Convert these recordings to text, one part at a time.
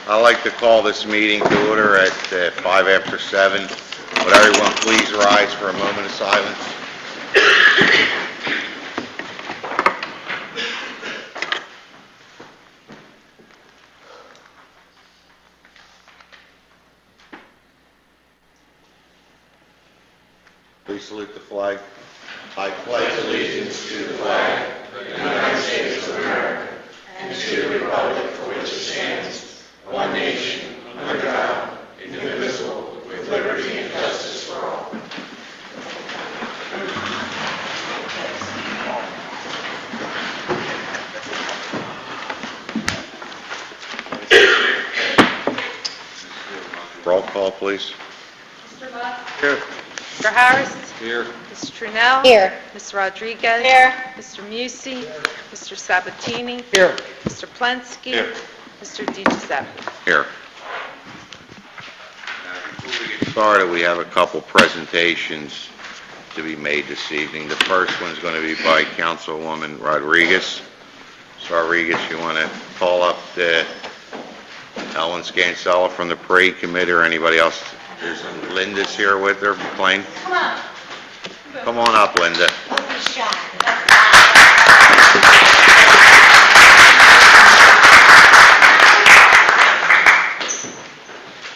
I'd like to call this meeting to order at 5 after 7. Would everyone please rise for a moment of silence? Please salute the flag. I pledge allegiance to the flag of the United States of America and to the republic for which it stands, one nation, under God, indivisible, with liberty and justice for all. Roll call, please. Mr. Buck? Here. Mr. Harris? Here. Mrs. Trunell? Here. Mr. Rodriguez? Here. Mr. Musi? Mr. Sabatini? Here. Mr. Plensky? Here. Mr. DiGiuseppe? Here. Before we get started, we have a couple presentations to be made this evening. The first one is going to be by Councilwoman Rodriguez. So Rodriguez, you want to call up Ellen Scansella from the Parade Committee or anybody else? There's Linda's here with her, McLean. Come on. Come on up, Linda. Don't be shy.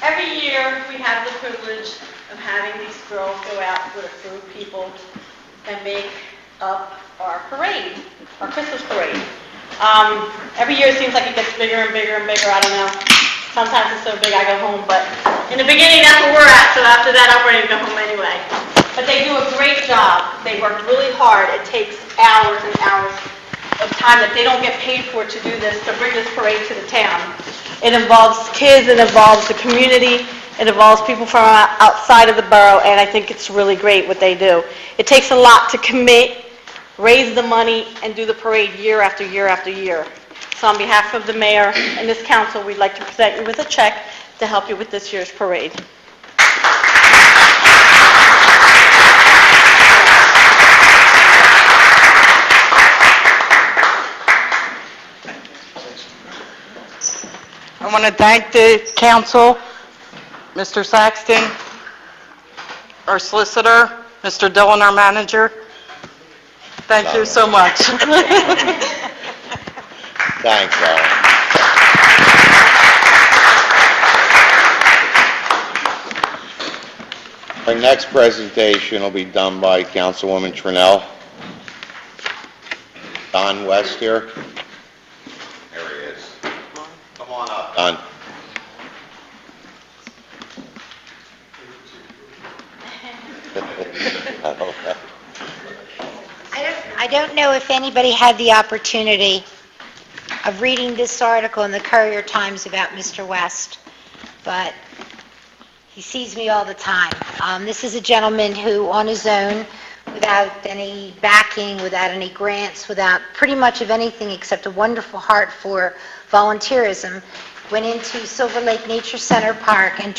Every year, we have the privilege of having these girls go out with a crew of people and make up our parade, our Christmas parade. Every year it seems like it gets bigger and bigger and bigger, I don't know. Sometimes it's so big I go home, but in the beginning that's where we're at, so after that I'm ready to go home anyway. But they do a great job. They work really hard. It takes hours and hours of time that they don't get paid for to do this, to bring this parade to the town. It involves kids, it involves the community, it involves people from outside of the borough, and I think it's really great what they do. It takes a lot to commit, raise the money, and do the parade year after year after year. So on behalf of the mayor and this council, we'd like to present you with a check to help you with this year's parade. I want to thank the council, Mr. Saxton, our solicitor, Mr. Dillon, our manager. Thank you so much. Thanks, Ellen. Our next presentation will be done by Councilwoman Trunell. Don West here. There he is. Come on up, Don. I don't know if anybody had the opportunity of reading this article in the Courier Times about Mr. West, but he sees me all the time. This is a gentleman who, on his own, without any backing, without any grants, without pretty much of anything except a wonderful heart for volunteerism, went into Silver Lake Nature Center Park and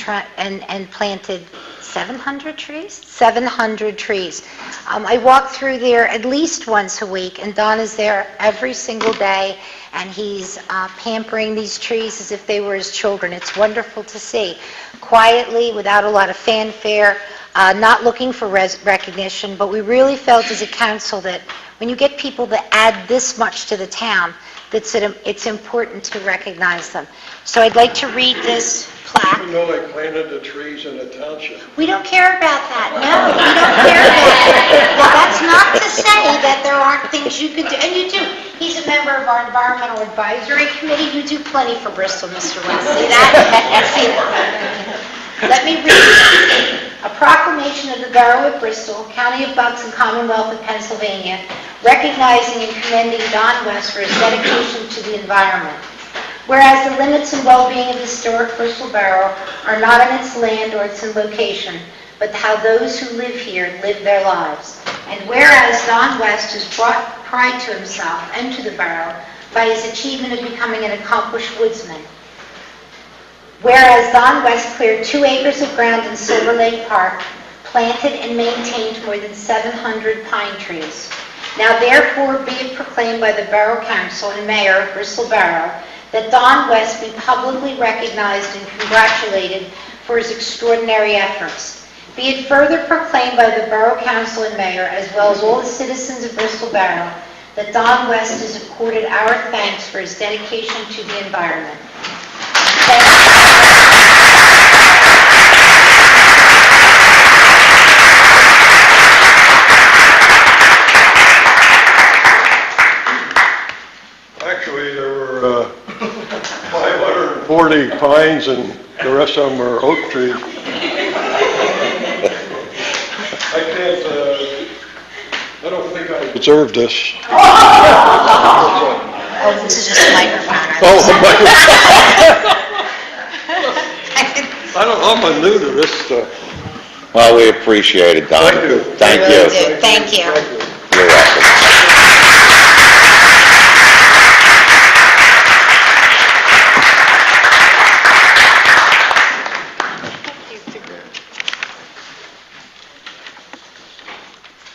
planted 700 trees? 700 trees. I walk through there at least once a week, and Don is there every single day, and he's pampering these trees as if they were his children. It's wonderful to see. Quietly, without a lot of fanfare, not looking for recognition, but we really felt as a council that when you get people that add this much to the town, it's important to recognize them. So I'd like to read this plaque. You know they planted the trees in the township. We don't care about that. No, we don't care about that. Well, that's not to say that there aren't things you could do. And you do. He's a member of our Environmental Advisory Committee. You do plenty for Bristol, Mr. West. See that? See that? Let me read a proclamation of the Borough of Bristol, County of Bucks, and Commonwealth of Pennsylvania, recognizing and commending Don West for his dedication to the environment. Whereas the limits and well-being of the historic Bristol Borough are not in its land or its location, but how those who live here live their lives. And whereas Don West has brought pride to himself and to the borough by his achievement of becoming an accomplished woodsman. Whereas Don West cleared 2 acres of ground in Silver Lake Park, planted and maintained more than 700 pine trees. Now therefore be it proclaimed by the Borough Council and Mayor of Bristol Borough that Don West be publicly recognized and congratulated for his extraordinary efforts. Be it further proclaimed by the Borough Council and Mayor, as well as all the citizens of Bristol Borough, that Don West is accorded our thanks for his dedication to the environment. Actually, there were 540 pines and the rest of them are oak trees. I don't think I deserve this. Oh, this is just a microphone. I'm new to this stuff. Well, we appreciate it, Don. Thank you. Thank you. Thank you. You're welcome.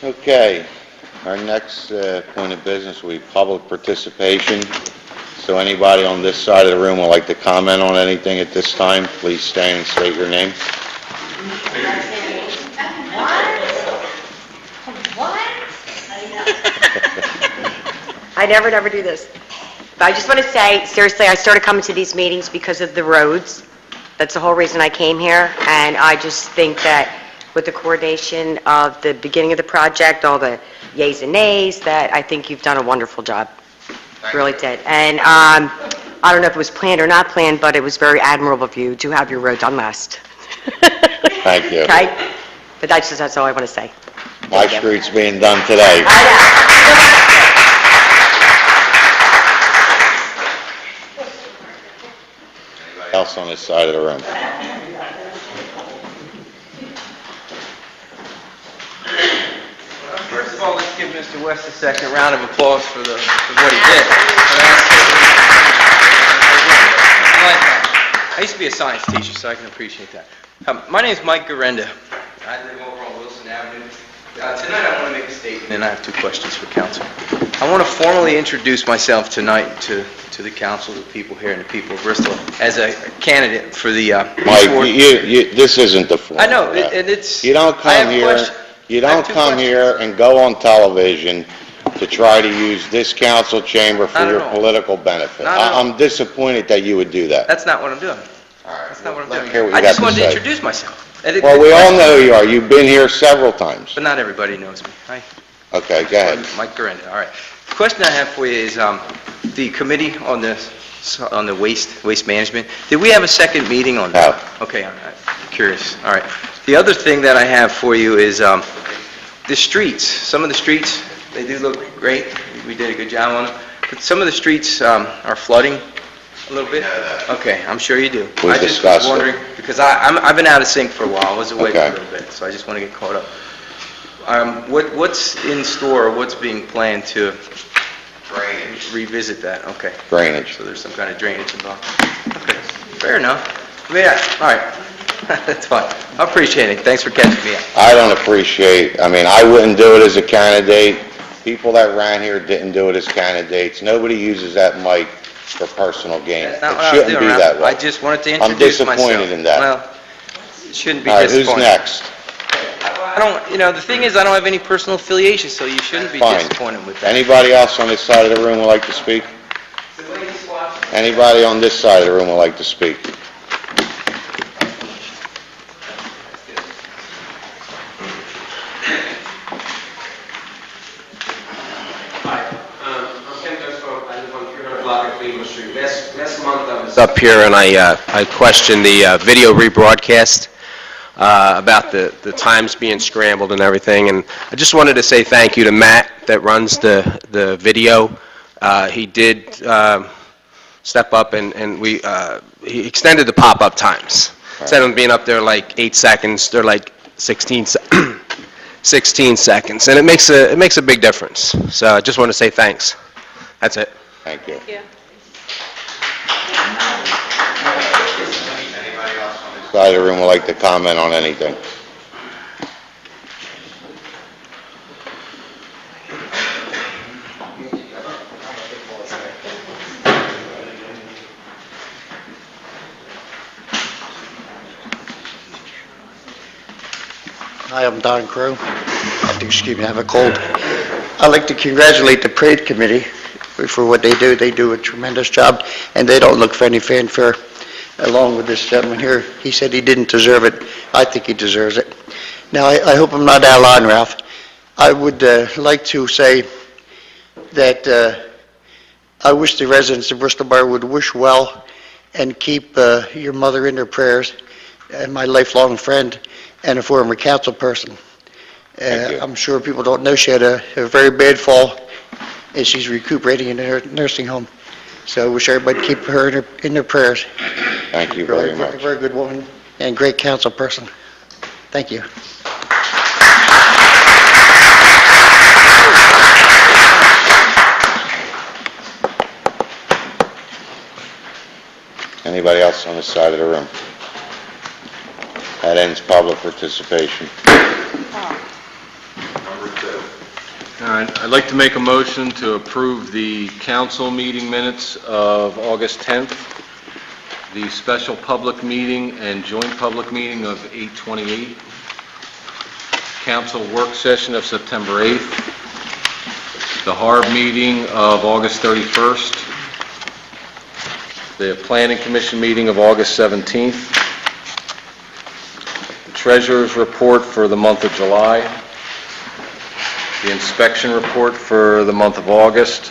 Okay, our next point of business will be public participation. So anybody on this side of the room would like to comment on anything at this time, please stand and state your name. I never do this. But I just want to say, seriously, I started coming to these meetings because of the roads. That's the whole reason I came here, and I just think that with the coordination of the beginning of the project, all the yays and nays, that I think you've done a wonderful job. Really did. And I don't know if it was planned or not planned, but it was very admirable of you to have your road done last. Thank you. Okay? But that's all I want to say. My street's being done today. I Anybody else on this side of the room? First of all, let's give Mr. West a second round of applause for what he did. I used to be a science teacher, so I can appreciate that. My name is Mike Garenda. I live over on Wilson Avenue. Tonight I want to make a statement, and I have two questions for council. I want to formally introduce myself tonight to the council, the people here, and the people of Bristol, as a candidate for the... Mike, this isn't the form. I know, and it's... You don't come here, and go on television to try to use this council chamber for Not at your all. political benefit. Not at all. I'm disappointed that you would do that. That's not what I'm doing. That's not what I'm Let's doing. hear what you I got just to wanted to say. introduce myself. Well, we all know who you are. You've been here several times. But not everybody knows me. Hi. Okay, go ahead. Mike Garenda, all right. The question I have for you is, the committee on the waste management, did we have a second meeting on that? No. Okay, I'm curious, all right. The other thing that I have for you is, the streets. Some of the streets, they do look great. We did a good job on them. But some of the streets are flooding a little bit. Okay, I'm sure you do. We I just discussed was it. wondering, because I've been out of sync for a while. I was away for Okay. a little bit, so I just want to get caught up. What's in store, what's being planned to revisit that? Okay. Drainage. So there's some kind of drainage involved. Okay, fair enough. Yeah, all right. That's fine. I appreciate it. Thanks for catching me up. I don't appreciate, I wouldn't do it as a candidate. People that ran here didn't do it as candidates. Nobody uses that mic for personal gain. That's not It what I was shouldn't doing. be that way. I just wanted to I'm introduce myself. disappointed in that. Well, it shouldn't be All right, who's disappointing. next? I don't, the thing is, I don't have any personal affiliation, so you shouldn't be Fine. disappointed with that. Anybody else on this side of the room would like to speak? Anybody on this side of the room would like to speak? I'm Ken Duxford. I live on 300 block of Cleveland Street. Last month I was up here and I questioned the video rebroadcast about the times being scrambled and everything. And I just wanted to say thank you to Matt that runs the video. He did step up and he extended the pop-up times. Instead of them being up there like 8 seconds, they're like 16 seconds, and it makes a big difference. So I just want to say thanks. That's it. Thank you. Yeah. Anybody else on this side of the room would like to comment on anything? Hi, I'm Don Crow. Excuse me, I have a cold. I'd like to congratulate the parade committee for what they do. They do a tremendous job, and they don't look for any fanfare. Along with this gentleman here, he said he didn't deserve it. I think he deserves it. Now, I hope I'm not out of line, Ralph. I would like to say that I wish the residents of Bristol Borough would wish well and keep your mother in their prayers, and my lifelong friend and a former council person. Thank you. I'm sure people don't know she had a very bad fall, and she's recuperating in her nursing home. So I wish everybody keep her in their prayers. Thank you very A much. very good woman and great council person. Thank you. Anybody else on this side of the room? That ends public participation. Number 2. All right, I'd like to make a motion to approve the council meeting minutes of August 10th, the special public meeting and joint public meeting of 8/28, council work session of September 8th, the HARB meeting of August 31st, the Planning Commission meeting of August 17th, the Treasurer's report for the month of July, the inspection report for the month of August,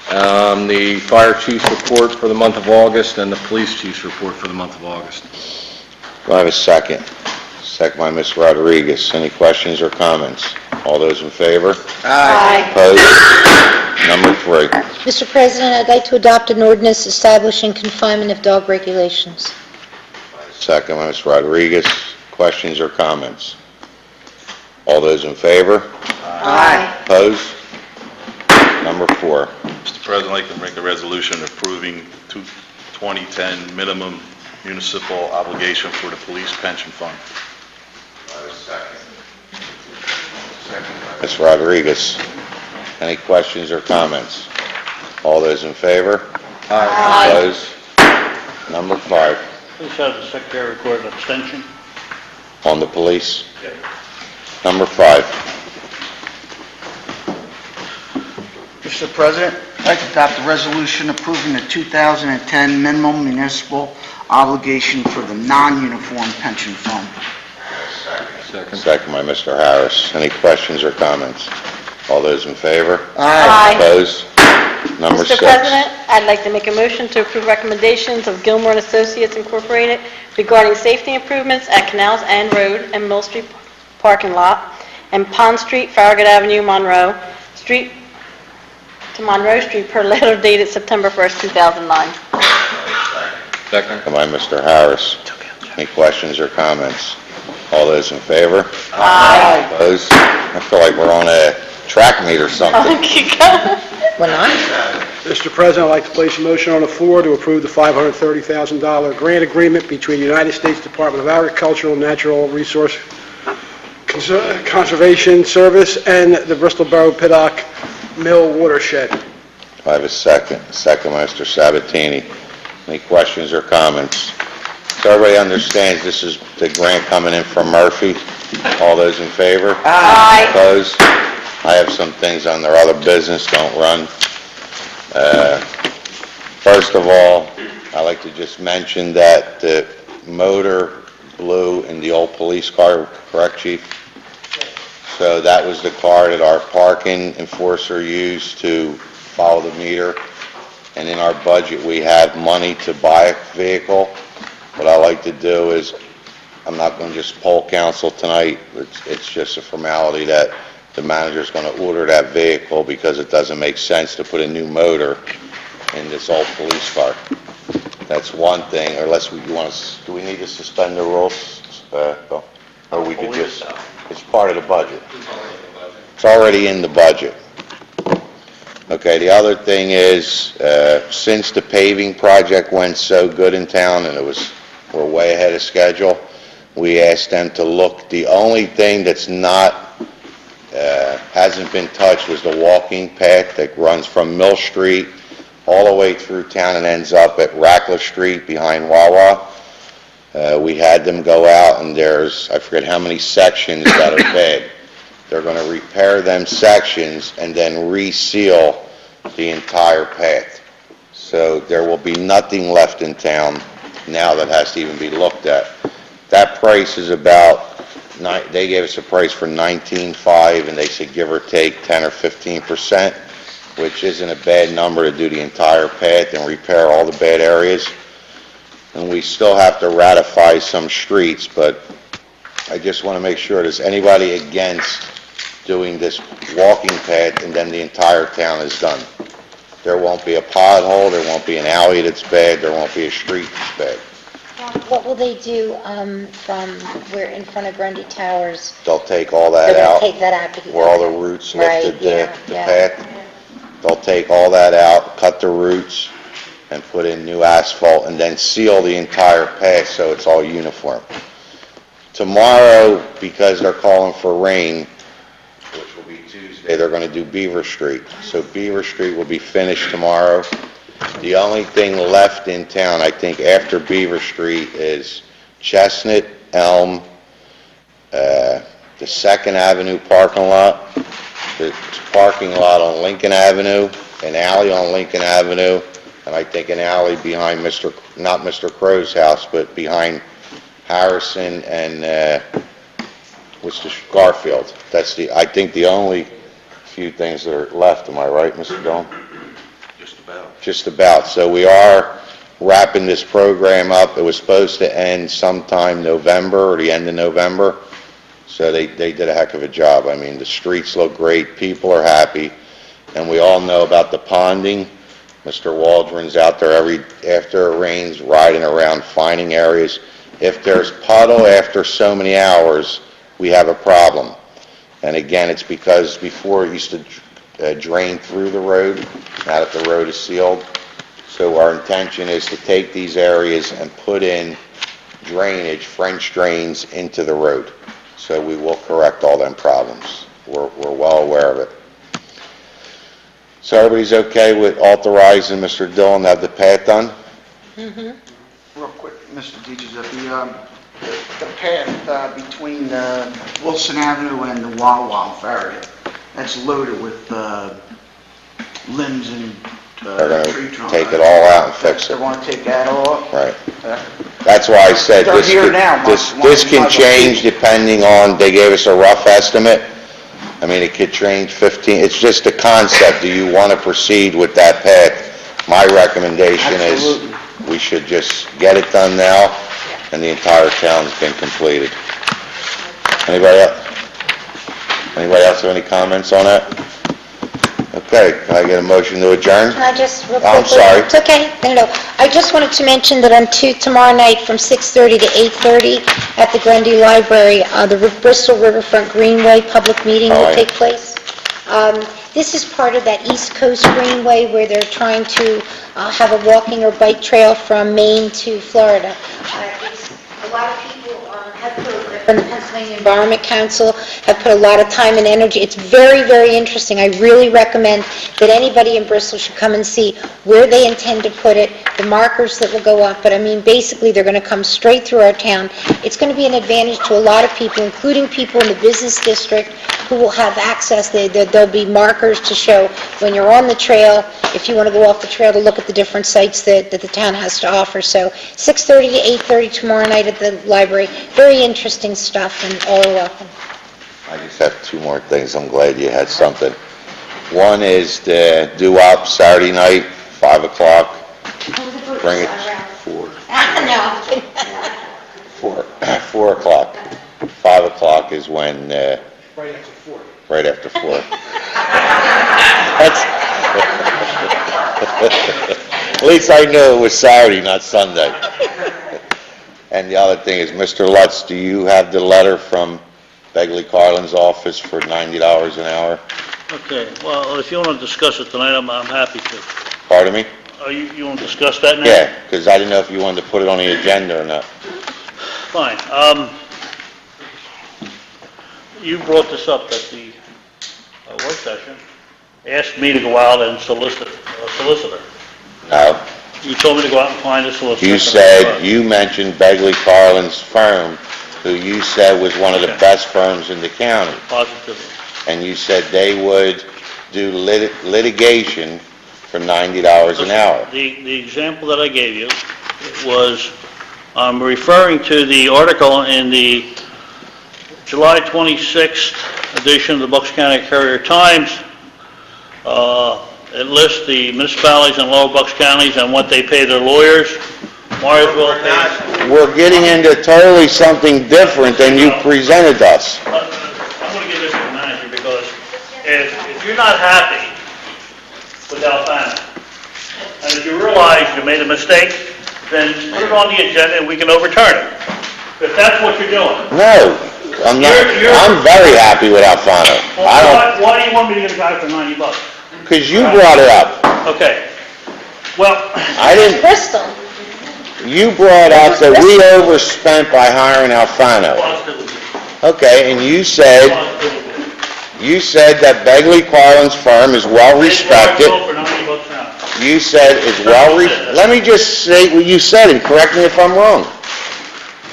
the Fire Chief's report for the month of August, and the Police Chief's report for the month of August. Do I have a second? Second by Ms. Rodriguez. Any questions or comments? All those in favor? Aye. Opposed? Number 3. Mr. President, I'd like to adopt an ordinance establishing confinement of dog regulations. Second by Ms. Rodriguez. Questions or comments? All those in favor? Aye. Opposed? Number 4. Mr. President, I'd like to make a resolution approving 2010 minimum municipal obligation for the police pension fund. Ms. Rodriguez. Any questions or comments? All those in favor? Aye. Opposed? Number 5. Please have the secretary record an abstention. On the police? Number 5. Mr. President, I'd like to adopt a resolution approving the 2010 minimum municipal obligation for the non-uniform pension fund. Second by Mr. Harris. Any questions or comments? All those in favor? Aye. Opposed? Number 6. Mr. President, I'd like to make a motion to approve recommendations of Gilmore and Associates Incorporated regarding safety improvements at Canals End Road and Mill Street parking lot and Pond Street, Farragut Avenue, Monroe Street to Monroe Street per letter dated September 1st, 2009. Second. Second by Mr. Harris. Any questions or comments? All those in favor? Aye. Opposed? I feel like we're on a track meet or something. We're not? Mr. President, I'd like to place a motion on the floor to approve the $530,000 grant agreement between the United States Department of Agricultural and Natural Resource Conservation Service and the Bristol Borough Piddock Mill Watershed. Do I have a second? Second by Mr. Sabatini. Any questions or comments? So everybody understands this is the grant coming in from Murphy. All those in favor? Aye. Opposed? I have some things on their other business, don't run. First of all, I'd like to just mention that the motor blew in the old police car, correct, Chief? So that was the car that our parking enforcer used to follow the meter. And in our budget, we have money to buy a vehicle. What I like to do is, I'm not going to just poll council tonight. It's just a formality that the manager's going to order that vehicle because it doesn't make sense to put a new motor in this old police car. That's one thing, unless we want to, do we need to suspend the rules? Bill? Or we could just, it's part of the budget. It's already in the budget. Okay, the other thing is, since the paving project went so good in town and we're way ahead of schedule, we asked them to look, the only thing that's not, hasn't been touched was the walking path that runs from Mill Street all the way through town and ends up at Rackler Street behind Wawa. We had them go out, and there's, I forget how many sections that are bad. They're going to repair them sections and then reseal the entire path. So there will be nothing left in town now that has to even be looked at. That price is about, they gave us a price for $19,500, and they said give or take 10 or 15%, which isn't a bad number to do the entire path and repair all the bad areas. And we still have to ratify some streets, but I just want to make sure, there's anybody against doing this walking path and then the entire town is done? There won't be a pothole, there won't be an alley that's bad, there won't be a street that's bad. What will they do from where in front of Grundy Towers? They'll take all that They're out, going to take that out because... where all the roots lifted Right, the yeah. path. They'll take all that out, cut the roots, and put in new asphalt, and then seal the entire path so it's all uniform. Tomorrow, because they're calling for rain, which will be Tuesday, they're going to do Beaver Street. So Beaver Street will be finished tomorrow. The only thing left in town, I think, after Beaver Street is Chestnut, Elm, the 2nd Avenue parking lot, the parking lot on Lincoln Avenue, an alley on Lincoln Avenue, and I think an alley behind not Mr. Crow's house, but behind Harrison and, Garfield. That's I think the only few things that are left, am I right, Mr. Dillon? Just about. So we are wrapping this program up. It was supposed to end sometime November, or the end of November. So they did a heck of a job. I mean, the streets look great, people are happy, and we all know about the ponding. Mr. Waldron's out there after it rains, riding around, finding areas. If there's puddle after so many hours, we have a problem. And again, it's because before it used to drain through the road, now that the road is sealed. So our intention is to take these areas and put in drainage, French drains into the road. So we will correct all them problems. We're well aware of it. So everybody's okay with authorizing Mr. Dillon to have the path done? Real quick, Mr. DiGiuseppe, the path between Wilson Avenue and the Wawa Farragut, that's loaded with limbs and They're tree going to trunks. take it all out and fix They it. want to take that off? Right. That's why I said They're here now. this can change depending on, they gave us a rough estimate. I mean, it could change 15, it's just a concept. Do you want to proceed with that path? My recommendation is Absolutely. we should just get it done now, and the entire town's been completed. Anybody else? Anybody else have any comments on that? Okay, can I get a motion to adjourn? Can I just, real I'm quickly? sorry. It's okay. No. I just wanted to mention that tomorrow night from 6:30 to 8:30 at the Grundy Library, the Bristol Riverfront Greenway public meeting Oh, will yeah. take place. This is part of that East Coast Greenway where they're trying to have a walking or bike trail from Maine to Florida. A lot of people have put, from the Pennsylvania Environment Council, have put a lot of time and energy. It's very, very interesting. I really recommend that anybody in Bristol should come and see where they intend to put it, the markers that will go up, but I mean, basically, they're going to come straight through our town. It's going to be an advantage to a lot of people, including people in the business district who will have access. There'll be markers to show when you're on the trail, if you want to go off the trail, to look at the different sites that the town has to offer. So 6:30 to 8:30 tomorrow night at the library. Very interesting stuff, and all are welcome. I just have two more things. I'm glad you had something. One is the doo-wop Saturday night, 5 o'clock. Bring it 4. No. 4 o'clock. 5 o'clock is when, Right after 4. right after 4. At least I knew it was Saturday, not Sunday. And the other thing is, Mr. Lutz, do you have the letter from Begley Carlin's office for $90 an hour? Okay, well, if you want to discuss it tonight, I'm happy to. Pardon me? You want to discuss that now? Yeah, because I didn't know if you wanted to put it on the agenda or not. Fine. You brought this up at the work session, asked me to go out and solicit a solicitor. No. You told me to go out and find a solicitor. You said, you mentioned Begley Carlin's firm, who you said was one of the best firms in the county. Positively. And you said they would do litigation for $90 an hour. The example that I gave you was, I'm referring to the article in the July 26th edition of the Bucks County Courier-Times. It lists the municipalities in Lower Bucks counties and what they pay their lawyers. Marsville pays... We're getting into totally something different than you presented us. I'm going to give this to the manager, because if you're not happy with Alfano, and if you realize you made a mistake, then put it on the agenda and we can overturn it. If that's what you're doing. No, I'm not. I'm very happy with Alfano. Well, why do you want me to get a guy for $90? Because you brought it up. Okay. Well... I didn't... Bristol. You brought up that we overspent by hiring Alfano. Okay, and you said that Begley Carlin's firm is well-respected. You said is let me just say what you said and correct me if I'm wrong.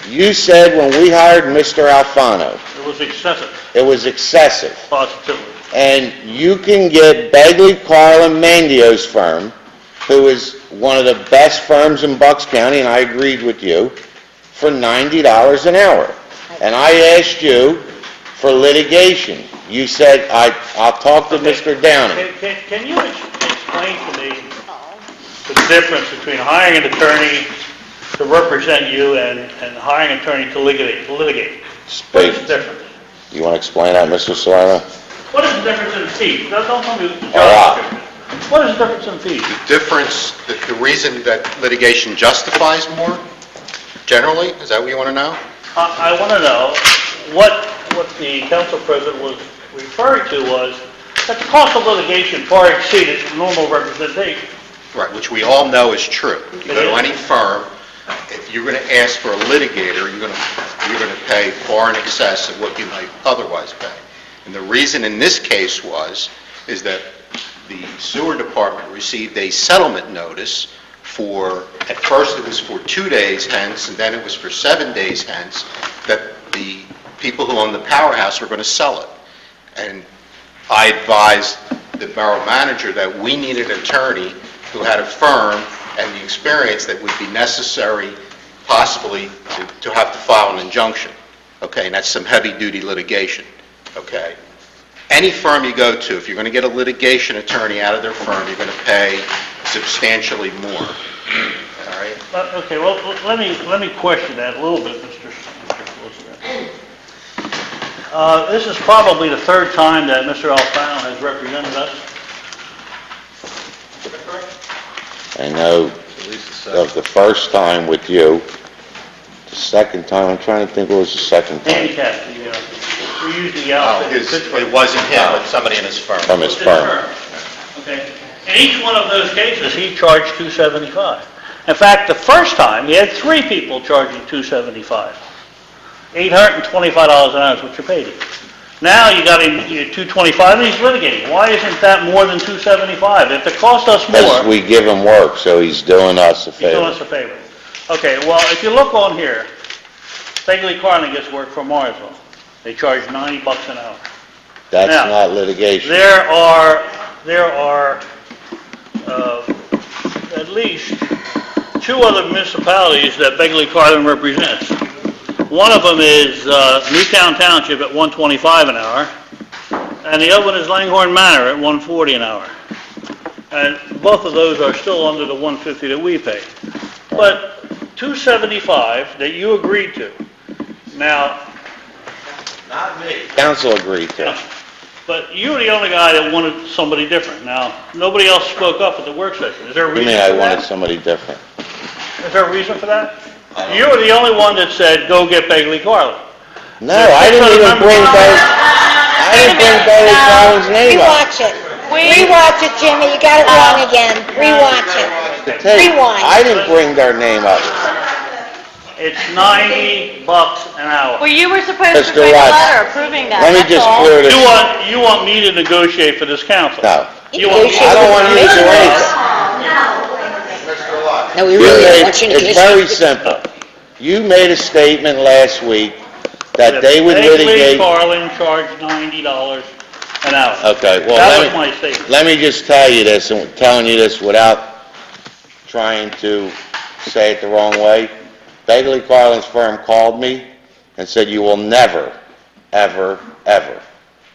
You said when we hired Mr. Alfano, It was excessive. it was excessive. Positively. And you can get Begley Carlin Mandio's firm, who is one of the best firms in Bucks County, and I agreed with you, for $90 an hour. And I asked you for litigation. You said, I'll talk to Mr. Downing. Can you explain to me the difference between hiring an attorney to represent you and hiring an attorney to litigate? What is the difference? You want to explain that, Mr. Salerno? What is the difference in fees? Don't tell me the All right. job description. What is the difference in fees? Difference, the reason that litigation justifies more, generally, is that what you want to know? I want to know what the council president was referring to was that the cost of litigation far exceeded normal representation. Right, which we all know is true. You go to any firm, if you're going to ask for a litigator, you're going to pay far in excess of what you might otherwise pay. And the reason in this case is that the sewer department received a settlement notice at first it was for 2 days hence, and then it was for 7 days hence, that the people who own the powerhouse were going to sell it. And I advised the borough manager that we needed an attorney who had a firm and the experience that would be necessary possibly to have to file an injunction. Okay, and that's some heavy-duty litigation. Okay. Any firm you go to, if you're going to get a litigation attorney out of their firm, you're going to pay substantially more. All right? Okay, well, let me question that a little bit, Mr. Solicitor. This is probably the third time that Mr. Alfano has represented us. I know of the first time with you, the second time, I'm trying to think what was the second time. Handicap, we usually outfit. It wasn't him, but somebody in his firm. From his firm. Okay. In each one of those cases, he charged $275. In fact, the first time, he had 3 people charging $275. $825 an hour is what you're paid. Now you got him $225 and he's litigating. Why isn't that more than $275? If it cost us more... Because we give him work, so he's doing us a favor. He's doing us a favor. Okay, well, if you look on here, Begley Carlin gets work from Marsville. They charge $90 an hour. That's Now, not litigation. There are at least 2 other municipalities that Begley Carlin represents. One of them is Newtown Township at $125 an hour, and the other one is Langhorne Manor at $140 an hour. And both of those are still under the $150 that we pay. But $275 that you agreed to. Now, Not me. Council agreed to. but you were the only guy that wanted somebody different. Now, nobody else spoke up at the work session. Is there a You reason mean for I that? wanted somebody different? Is there a reason for that? You were the only one that said, go get Begley Carlin. No, I didn't even bring Begley Carlin's name up. Rewatch it. Rewatch it, Jimmy. You got it wrong again. Rewatch it. Rewind. I didn't bring their name up. It's $90 an hour. Well, you were supposed to Mr. write a Watts, letter approving that, let me that's just all. clear this. You want me to negotiate for this council? No. You want me I don't want you to do anything. Mr. Lott. No, we really don't want you to It's very simple. You made a statement last week that they would Bagley litigate... Carlin charged $90 an hour. Okay, well, That let was my me, statement. let me just tell you this, and telling you this without trying to say it the wrong way. Bagley Carlin's firm called me and said, you will never, ever, ever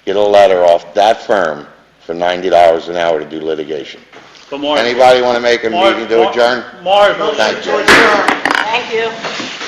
get a letter off that firm for $90 an hour to do litigation. But Mars- Anybody want to make a Mars- meeting to adjourn? Mars, Thank you. Thank you.